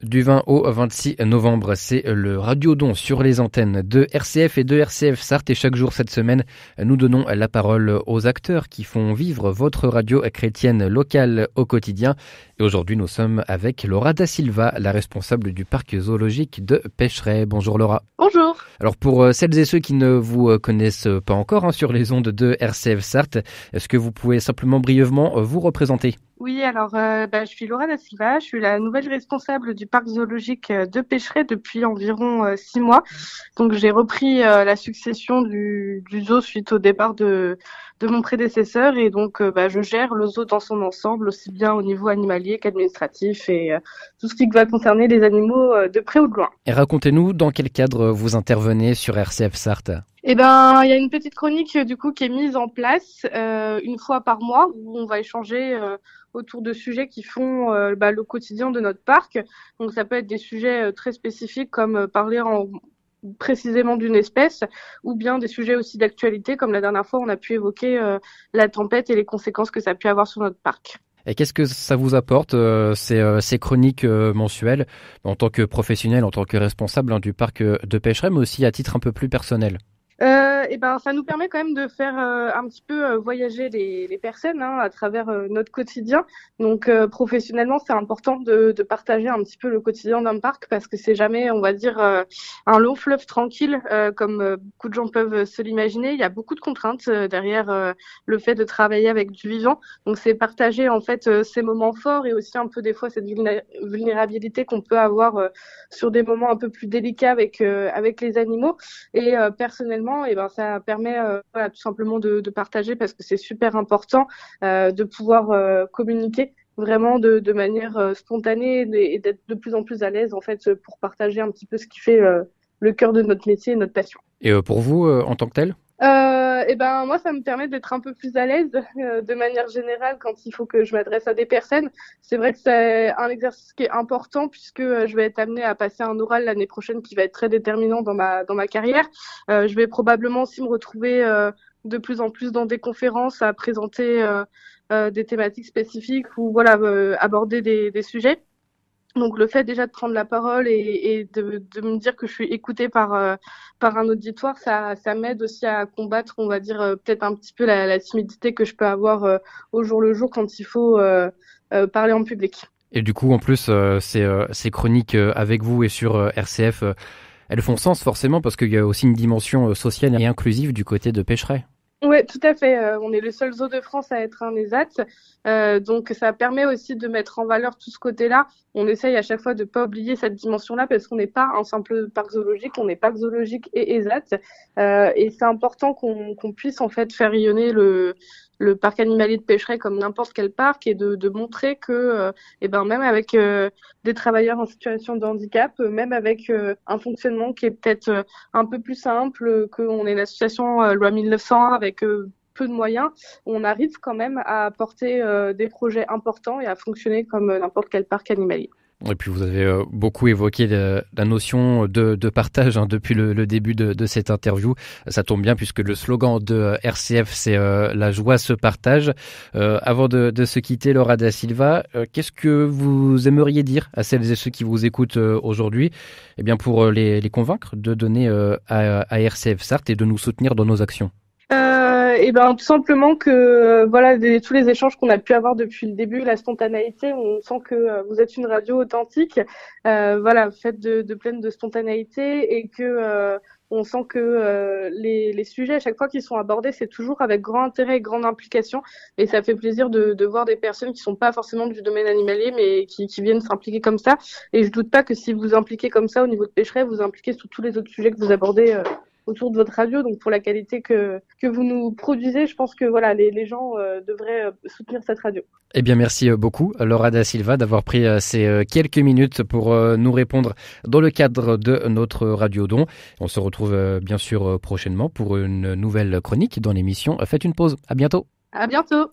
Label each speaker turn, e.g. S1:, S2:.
S1: Du 20 au 26 novembre, c'est le Radiodon sur les antennes de RCF et de RCF Sarthe. Et chaque jour cette semaine, nous donnons la parole aux acteurs qui font vivre votre radio chrétienne locale au quotidien. Et aujourd'hui, nous sommes avec Laura Da Silva, la responsable du parc zoologique de Pécheret. Bonjour Laura.
S2: Bonjour.
S1: Alors pour celles et ceux qui ne vous connaissent pas encore sur les ondes de RCF Sarthe, est-ce que vous pouvez simplement brièvement vous représenter ?
S2: Oui, alors je suis Laura Da Silva, je suis la nouvelle responsable du parc zoologique de Pécheret depuis environ 6 mois. Donc j'ai repris la succession du zoo suite au départ de mon prédécesseur et donc je gère le zoo dans son ensemble, aussi bien au niveau animalier qu'administratif et tout ce qui va concerner les animaux de près ou de loin.
S1: Et racontez-nous dans quel cadre vous intervenez sur RCF Sarthe.
S2: Il y a une petite chronique du coup qui est mise en place une fois par mois où on va échanger autour de sujets qui font le quotidien de notre parc. Donc ça peut être des sujets très spécifiques comme parler précisément d'une espèce ou bien des sujets aussi d'actualité comme la dernière fois on a pu évoquer la tempête et les conséquences que ça a pu avoir sur notre parc.
S1: Et qu'est-ce que ça vous apporte, ces chroniques mensuelles, en tant que professionnel, en tant que responsable du parc de Pécheret, mais aussi à titre un peu plus personnel ?
S2: Ça nous permet quand même de faire un petit peu voyager les personnes à travers notre quotidien. Donc professionnellement, c'est important de partager un petit peu le quotidien d'un parc parce que c'est jamais, on va dire, un long fleuve tranquille comme beaucoup de gens peuvent se l'imaginer. Il y a beaucoup de contraintes derrière le fait de travailler avec du vivant. Donc c'est partager en fait ces moments forts et aussi un peu des fois cette vulnérabilité qu'on peut avoir sur des moments un peu plus délicats avec les animaux. Et personnellement, ça permet tout simplement de partager parce que c'est super important de pouvoir communiquer vraiment de manière spontanée et d'être de plus en plus à l'aise en fait pour partager un petit peu ce qui fait le cœur de notre métier et notre passion.
S1: Et pour vous, en tant que tel ?
S2: Moi, ça me permet d'être un peu plus à l'aise de manière générale quand il faut que je m'adresse à des personnes. C'est vrai que c'est un exercice qui est important puisque je vais être amenée à passer un oral l'année prochaine qui va être très déterminant dans ma carrière. Je vais probablement aussi me retrouver de plus en plus dans des conférences à présenter des thématiques spécifiques ou aborder des sujets. Donc le fait déjà de prendre la parole et de me dire que je suis écoutée par un auditoire, ça m'aide aussi à combattre, on va dire, peut-être un petit peu la timidité que je peux avoir au jour le jour quand il faut parler en public.
S1: Et du coup, en plus, ces chroniques avec vous et sur RCF, elles font sens forcément parce qu'il y a aussi une dimension sociale et inclusive du côté de Pécheret.
S2: Oui, tout à fait. On est le seul zoo de France à être un ESAT. Donc, ça permet aussi de mettre en valeur tout ce côté-là. On essaye à chaque fois de pas oublier cette dimension-là parce qu'on n'est pas un simple parc zoologique, on est parc zoologique et ESAT. Et c'est important qu'on puisse en fait faire rayonner le parc animalier de Pécheret comme n'importe quel parc et de montrer que même avec des travailleurs en situation de handicap, même avec un fonctionnement qui est peut-être un peu plus simple, qu'on est une association loi 1901 avec peu de moyens, on arrive quand même à porter des projets importants et à fonctionner comme n'importe quel parc animalier.
S1: Et puis vous avez beaucoup évoqué la notion de partage depuis le début de cette interview. Ça tombe bien puisque le slogan de RCF, c'est la joie se partage. Avant de se quitter, Laura Da Silva, qu'est-ce que vous aimeriez dire à celles et ceux qui vous écoutent aujourd'hui, pour les convaincre de donner à RCF Sarthe et de nous soutenir dans nos actions?
S2: Tout simplement que tous les échanges qu'on a pu avoir depuis le début, la spontanéité, on sent que vous êtes une radio authentique, faite de pleine de spontanéité et que on sent que les sujets à chaque fois qu'ils sont abordés, c'est toujours avec grand intérêt et grande implication et ça fait plaisir de voir des personnes qui sont pas forcément du domaine animalier mais qui viennent s'impliquer comme ça et je doute pas que si vous vous impliquez comme ça au niveau de Pécheret, vous impliquez sur tous les autres sujets que vous abordez autour de votre radio, donc pour la qualité que vous nous produisez, je pense que les gens devraient soutenir cette radio.
S1: Eh bien, merci beaucoup, Laura Da Silva, d'avoir pris ces quelques minutes pour nous répondre dans le cadre de notre Radiodon. On se retrouve bien sûr prochainement pour une nouvelle chronique dans l'émission Faites une pause. À bientôt.
S2: À bientôt.